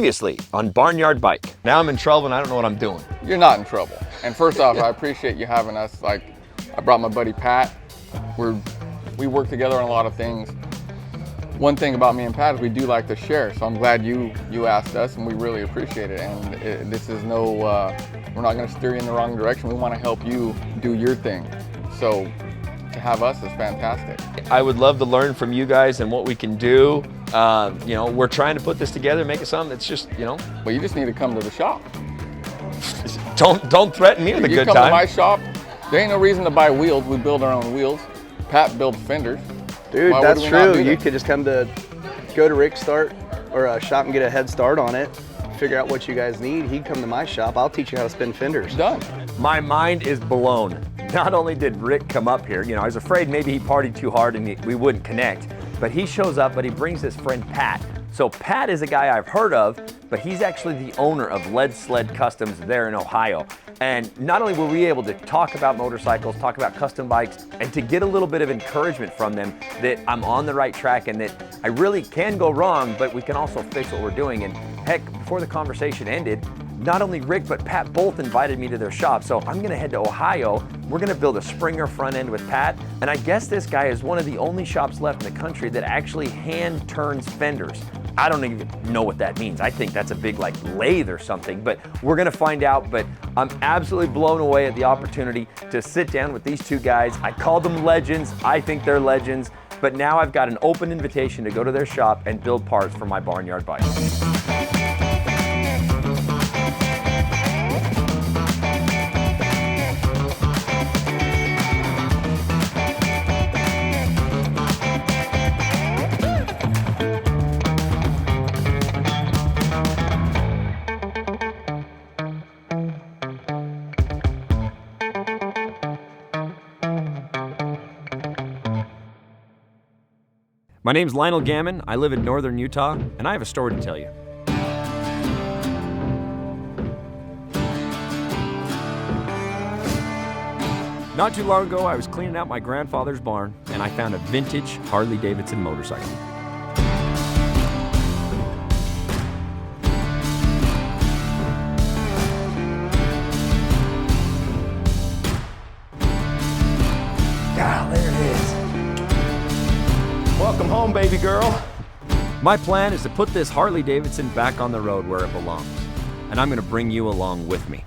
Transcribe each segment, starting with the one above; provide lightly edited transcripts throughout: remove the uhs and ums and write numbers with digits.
Previously on Barnyard Bike. Now I'm in trouble and I don't know what I'm doing. You're not in trouble. And first off, I appreciate you having us. Like, I brought my buddy Pat. We work together on a lot of things. One thing about me and Pat is we do like to share. So I'm glad you asked us, and we really appreciate it. And this is no, we're not going to steer you in the wrong direction. We want to help you do your thing. So to have us is fantastic. I would love to learn from you guys and what we can do. You know, we're trying to put this together, make it something that's just, you know. Well, you just need to come to the shop. Don't threaten me with a good time. You come to my shop, there ain't no reason to buy wheels. We build our own wheels. Pat builds fenders. Dude, that's true. You could just go to Rick's start or a shop and get a head start on it. Figure out what you guys need. He'd come to my shop. I'll teach you how to spin fenders. Done. My mind is blown. Not only did Rick come up here, you know, I was afraid maybe he partied too hard and we wouldn't connect, but he shows up, but he brings his friend Pat. So Pat is a guy I've heard of, but he's actually the owner of Sled Customs there in Ohio. And not only were we able to talk about motorcycles, talk about custom bikes, and to get a little bit of encouragement from them that I'm on the right track and that I really can go wrong, but we can also fix what we're doing. And heck, before the conversation ended, not only Rick, but Pat both invited me to their shop. So I'm gonna head to Ohio. We're gonna build a Springer front end with Pat. And I guess this guy is one of the only shops left in the country that actually hand turns fenders. I don't even know what that means. I think that's a big like lathe or something, but we're gonna find out. But I'm absolutely blown away at the opportunity to sit down with these two guys. I call them legends. I think they're legends. But now I've got an open invitation to go to their shop and build parts for my Barnyard bike. My name's Lionel Gammon, I live in northern Utah, and I have a story to tell you. Not too long ago, I was cleaning out my grandfather's barn, and I found a vintage Harley-Davidson motorcycle. Welcome home, baby girl. My plan is to put this Harley-Davidson back on the road where it belongs, and I'm gonna bring you along with me.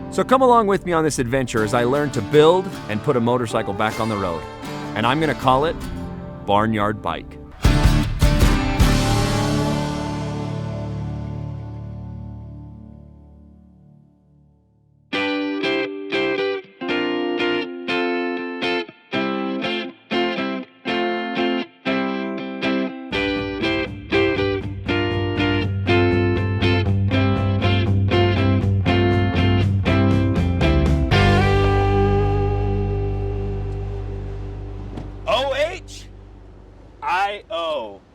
So come along with me on this adventure as I learn to build and put a motorcycle back on the road. And I'm gonna call it Barnyard Bike. O-H-I-O.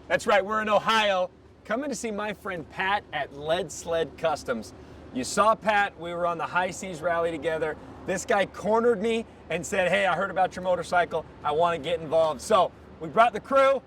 That's right, we're in Ohio, coming to see my friend Pat at Sled Customs. You saw Pat, we were on the High Seas Rally together. This guy cornered me and said, hey, I heard about your motorcycle, I want to get involved. So we brought the crew,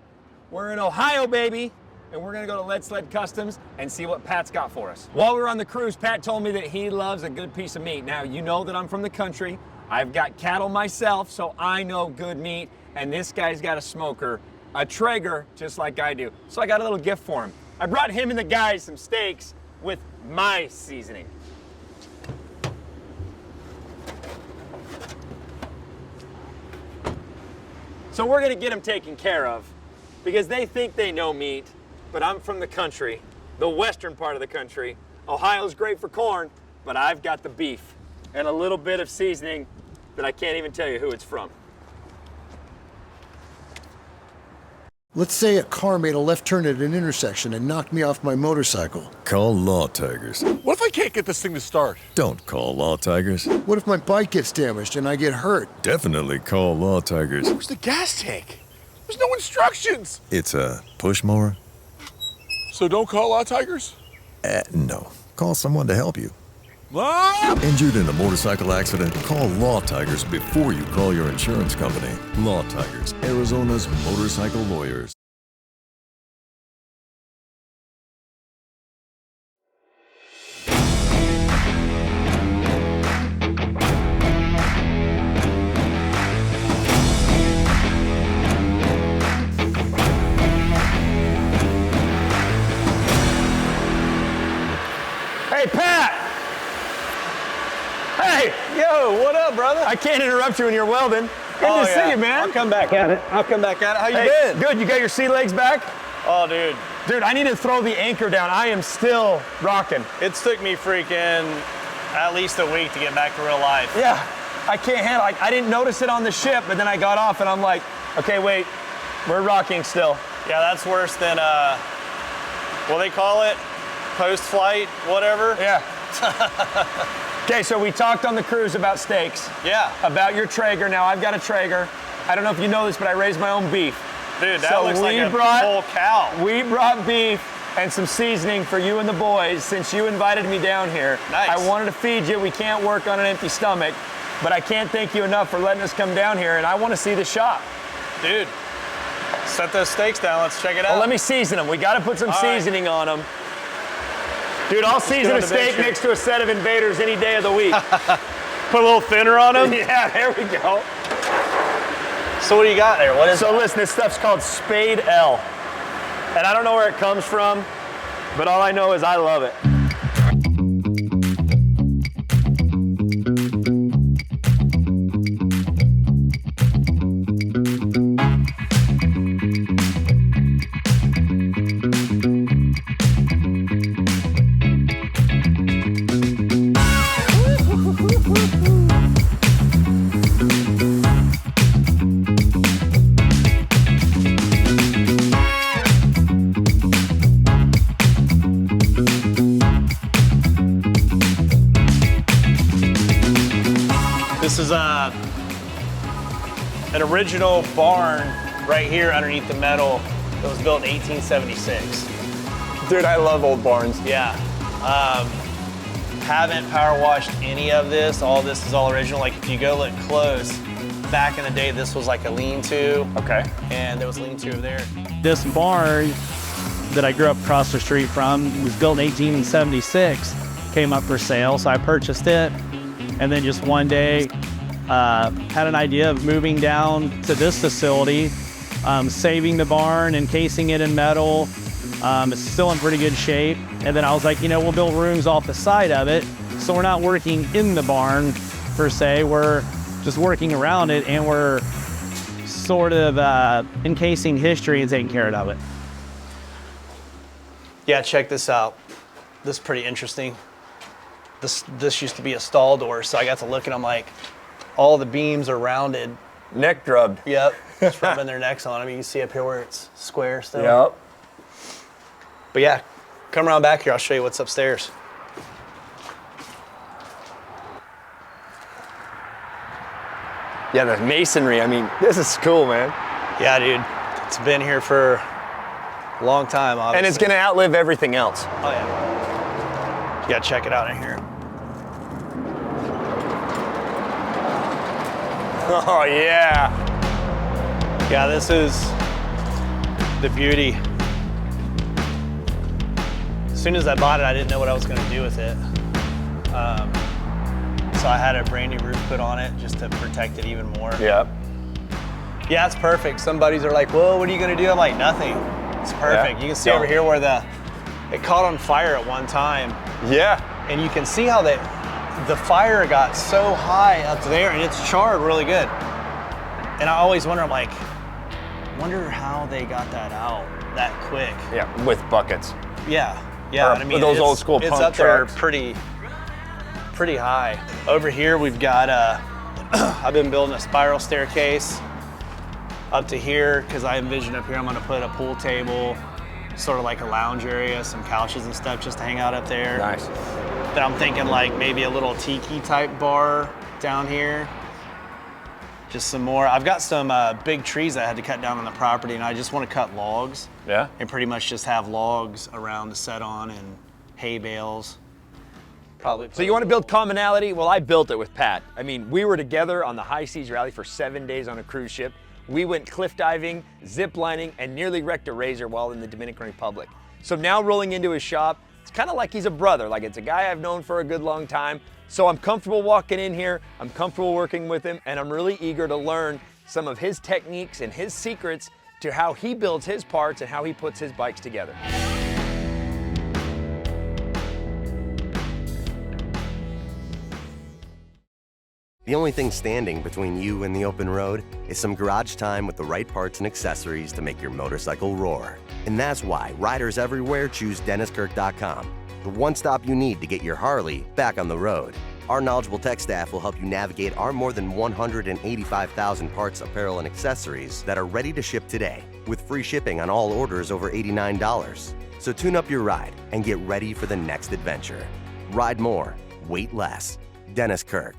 we're in Ohio, baby, and we're gonna go to Sled Customs and see what Pat's got for us. While we were on the cruise, Pat told me that he loves a good piece of meat. Now, you know that I'm from the country. I've got cattle myself, so I know good meat, and this guy's got a smoker, a Traeger, just like I do. So I got a little gift for him. I brought him and the guys some steaks with my seasoning. So we're gonna get them taken care of because they think they know meat, but I'm from the country, the western part of the country. Ohio's great for corn, but I've got the beef and a little bit of seasoning that I can't even tell you who it's from. Let's say a car made a left turn at an intersection and knocked me off my motorcycle. Call Law Tigers. What if I can't get this thing to start? Don't call Law Tigers. What if my bike gets damaged and I get hurt? Definitely call Law Tigers. Where's the gas tank? There's no instructions. It's a push mower? So don't call Law Tigers? No. Call someone to help you. Mom! Injured in a motorcycle accident? Call Law Tigers before you call your insurance company. Law Tigers, Arizona's motorcycle lawyers. Hey, Pat! Hey! Yo, what up, brother? I can't interrupt you when you're welding. Good to see you, man. I'll come back at it. How you Hey, been? good. You got your sea legs back? Oh, dude, Dude, I need to throw the anchor down. I am still rocking. it's took me freaking at least a week to get back to real life. Yeah, I can't handle it. I didn't notice it on the ship, but then I got off and I'm like, okay, wait, we're rocking still. Yeah, that's worse than, what they call it? Post-flight, whatever? Yeah. Okay, so we talked on the cruise about steaks, Yeah. about your Traeger. Now I've got a Traeger. I don't know if you know this, but I raise my own beef. Dude, that So looks like we a brought- whole cow. We brought beef and some seasoning for you and the boys since you invited me down here. Nice. I wanted to feed you. We can't work on an empty stomach, but I can't thank you enough for letting us come down here, and I want to see the shop. Dude, set those steaks down. Let's check it out. Well, let me season them. We got to put some All right. seasoning on them. Dude, I'll season on a the steak bench here. next to a set of invaders any day of the week. Put a little thinner on them. Yeah, there we go. So what do you got there? What is So that? listen, this stuff's called Spade L. And I don't know where it comes from, but all I know is I love it. This is an original barn right here underneath the metal that was built in 1876. Dude, I love old barns. Yeah. Haven't power washed any of this. All this is all original. Like if you go look close, back in the day, this was like a lean-to. Okay. And there was lean-to over there. This barn that I grew up across the street from was built in 1876, came up for sale, so I purchased it. And then just one day, had an idea of moving down to this facility, saving the barn, encasing it in metal. It's still in pretty good shape. And then I was like, you know, we'll build rooms off the side of it. So we're not working in the barn per se, we're just working around it, and we're sort of encasing history and taking care of it. Yeah, check this out. This is pretty interesting. This used to be a stall door, so I got to look and I'm like, all the beams are rounded. Neck drubbed. Yep, just rubbing their necks on them. You can see up here where it's square still. Yep. But yeah, come around back here. I'll show you what's upstairs. Yeah, the masonry. I mean, this is cool, man. Yeah, dude, it's been here for a long time, obviously. And it's gonna outlive everything else. Oh yeah. You gotta check it out in here. Oh yeah. Yeah, this is the beauty. As soon as I bought it, I didn't know what I was gonna do with it. So I had a brand new roof put on it just to protect it even more. Yep. Yeah, it's perfect. Some buddies are like, "Whoa, what are you gonna do?" I'm like, "Nothing. It's perfect." Yeah. You can see over here where it caught on fire at one time, Yeah. and you can see how the fire got so high up there, and it's charred really good. And I always wonder, I'm like, wonder how they got that out that quick. Yeah, with buckets. Yeah, yeah. Or and I mean, those it's- old school It's pump up there trucks. pretty high. Over here we've got I've been building a spiral staircase. up to here, because I envision up here I'm gonna put a pool table, sort of like a lounge area, some couches and stuff just to hang out up there. Nice. Then I'm thinking like maybe a little tiki type bar down here. Just some more. I've got some big trees I had to cut down on the property, and I just want to cut logs. Yeah. And pretty much just have logs around to set on and hay bales. Probably. So you want to build commonality? Well, I built it with Pat. I mean, we were together on the High Seas Rally for 7 days on a cruise ship. We went cliff diving, zip lining, and nearly wrecked a razor while in the Dominican Republic. So now rolling into his shop, it's kind of like he's a brother, like it's a guy I've known for a good long time. So I'm comfortable walking in here, I'm comfortable working with him, and I'm really eager to learn some of his techniques and his secrets to how he builds his parts and how he puts his bikes together. The only thing standing between you and the open road is some garage time with the right parts and accessories to make your motorcycle roar. And that's why riders everywhere choose DennisKirk.com, the one stop you need to get your Harley back on the road. Our knowledgeable tech staff will help you navigate our more than 185,000 parts, apparel, and accessories that are ready to ship today, with free shipping on all orders over $89. So tune up your ride and get ready for the next adventure. Ride more, wait less. Dennis Kirk.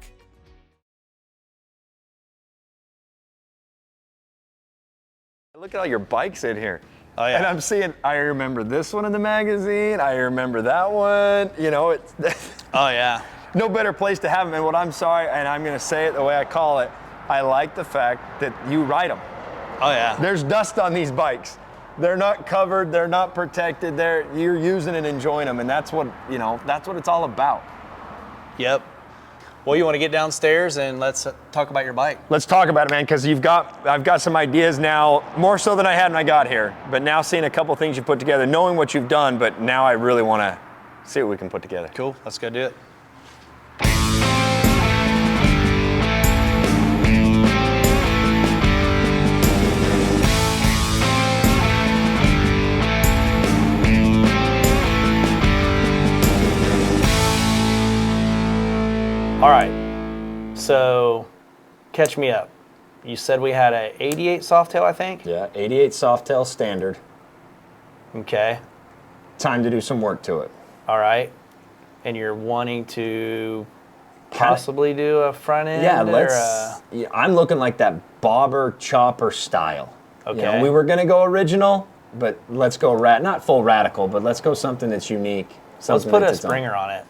Look at all your bikes in here. Oh, yeah. And I'm seeing, I remember this one in the magazine, I remember that one, you know, it's Oh yeah. no better place to have them. And what I'm sorry, and I'm gonna say it the way I call it, I like the fact that you ride them. Oh yeah. There's dust on these bikes. They're not covered, they're not protected, you're using and enjoying them, and that's what, you know, that's what it's all about. Yep. Well, you want to get downstairs and let's talk about your bike. Let's talk about it, man, because I've got some ideas now, more so than I had when I got here. But now seeing a couple things you put together, knowing what you've done, but now I really want to see what we can put together. Cool, let's go do it. All right, so catch me up. You said we had a 88 Softail, I think? Yeah, 88 Softail standard. Okay. Time to do some work to it. All right. And you're wanting to possibly do a front end? Yeah, yeah, I'm looking like that bobber chopper style. Okay. You know, we were gonna go original, but let's go not full radical, but let's go something that's unique. Let's put a Springer on it.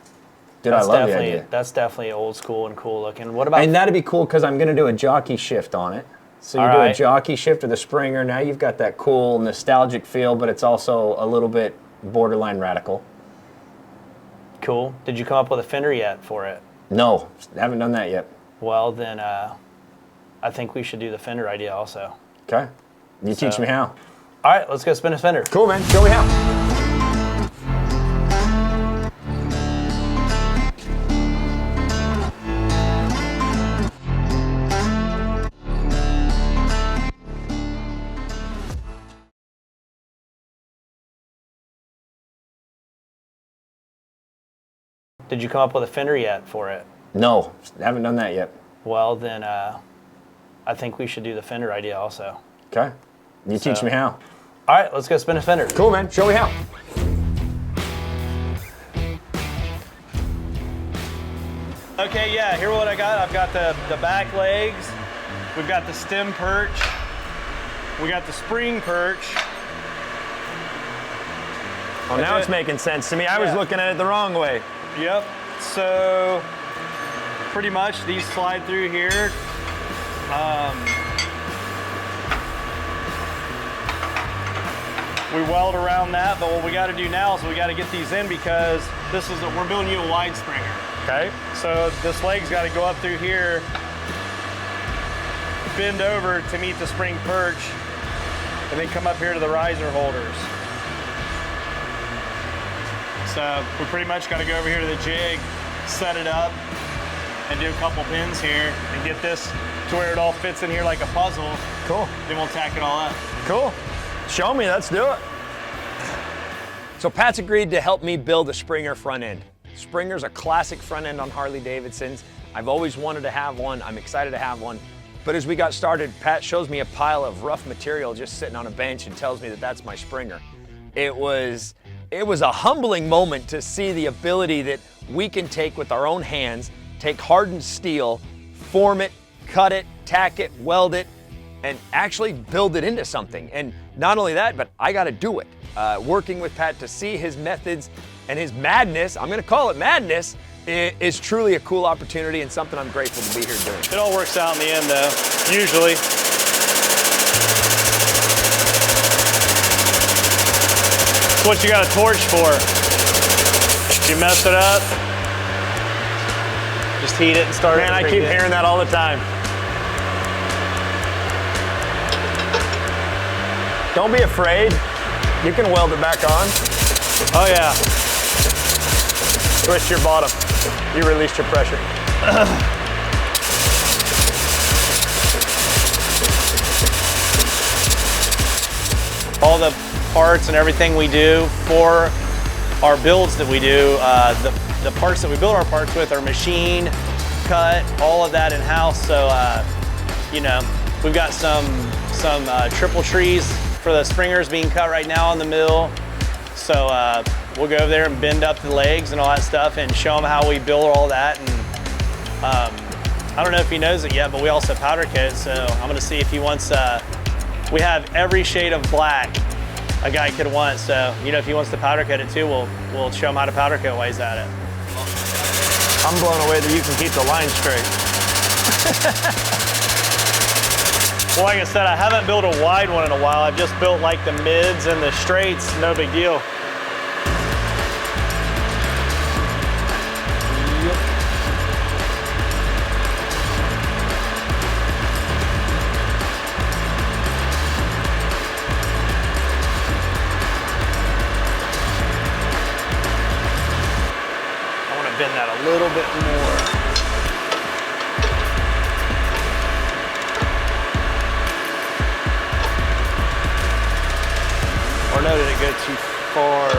Dude, I love the idea. That's definitely old school and cool looking. What about? And that'd be cool because I'm gonna do a jockey shift on it. So you do a jockey shift with a Springer. Now you've got that cool nostalgic feel, but it's also a little bit borderline radical. Cool. Did you come up with a fender yet for it? No, haven't done that yet. Well, then I think we should do the fender idea also. Okay. You teach me how. All right, let's go spin a fender. Cool, man. Show me how. Did you come up with a fender yet for it? No, haven't done that yet. Well, then I think we should do the fender idea also. Okay. You teach me how. All right, let's go spin a fender. Cool, man. Show me how. Okay, yeah, here's what I got. I've got the back legs. We've got the stem perch. We got the spring perch. Well, now it's making sense to me. I was looking at it the wrong way. Yep. So pretty much these slide through here. We weld around that, but what we got to do now is we got to get these in because we're building you a wide Springer. Okay. So this leg's got to go up through here, bend over to meet the spring perch, and then come up here to the riser holders. So we pretty much got to go over here to the jig, set it up, and do a couple pins here, and get this to where it all fits in here like a puzzle. Cool. Then we'll tack it all up. Cool. Show me, let's do it. So Pat's agreed to help me build a Springer front end. Springer's a classic front end on Harley Davidsons. I've always wanted to have one. I'm excited to have one. But as we got started, Pat shows me a pile of rough material just sitting on a bench and tells me that that's my Springer. It was a humbling moment to see the ability that we can take with our own hands, take hardened steel, form it, cut it, tack it, weld it, and actually build it into something. And not only that, but I got to do it. Working with Pat to see his methods and his madness, I'm going to call it madness, is truly a cool opportunity and something I'm grateful to be here doing. It all works out in the end, though, usually. It's what you got a torch for. If you mess it up, just heat it and start it. Man, I keep hearing that all the time. Don't be afraid. You can weld it back on. Oh, yeah. Twist your bottom. You released your pressure. All the parts and everything we do for our builds that we do, the parts that we build our parts with are machine cut, all of that in-house. So, you know, we've got some triple trees for the Springers being cut right now on the mill. So we'll go over there and bend up the legs and all that stuff and show him how we build all that. And I don't know if he knows it yet, but we also powder coat. So I'm gonna see if he wants, we have every shade of black a guy could want. So, you know, if he wants to powder coat it too, we'll show him how to powder coat while he's at it. I'm blown away that you can keep the line straight. Well, like I said, I haven't built a wide one in a while. I've just built like the mids and the straights, no big deal. I want to bend that a little bit more. Or no, did it go too far?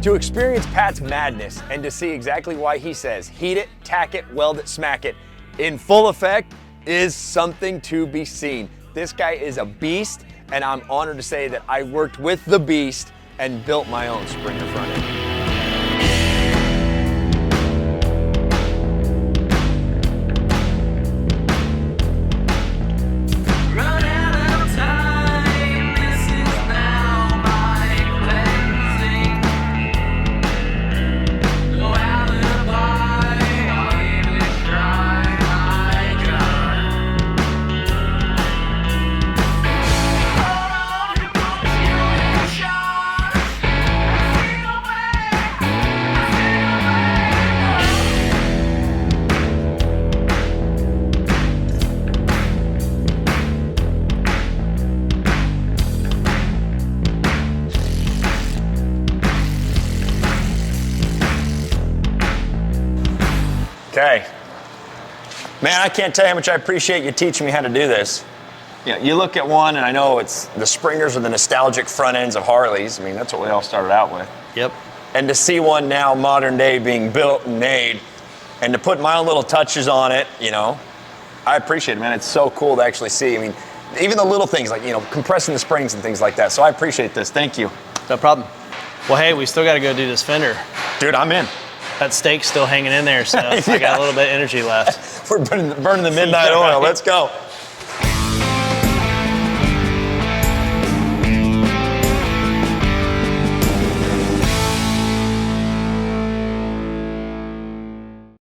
To experience Pat's madness and to see exactly why he says heat it, tack it, weld it, smack it in full effect is something to be seen. This guy is a beast, and I'm honored to say that I worked with the beast and built my own Springer front end. Okay. Man, I can't tell you how much I appreciate you teaching me how to do this. You know, you look at one, and I know it's the Springers are the nostalgic front ends of Harleys. I mean, that's what we all started out with. Yep. and to see one now modern day being built and made, and to put my own little touches on it, you know, I appreciate it, man. It's so cool to actually see. I mean, even the little things like, you know, compressing the springs and things like that. So I appreciate this. Thank you. No problem. Well, hey, we still got to go do this fender. Dude, I'm in. That steak's still hanging in there, so I got a little bit of energy left. We're burning the midnight oil. Let's go.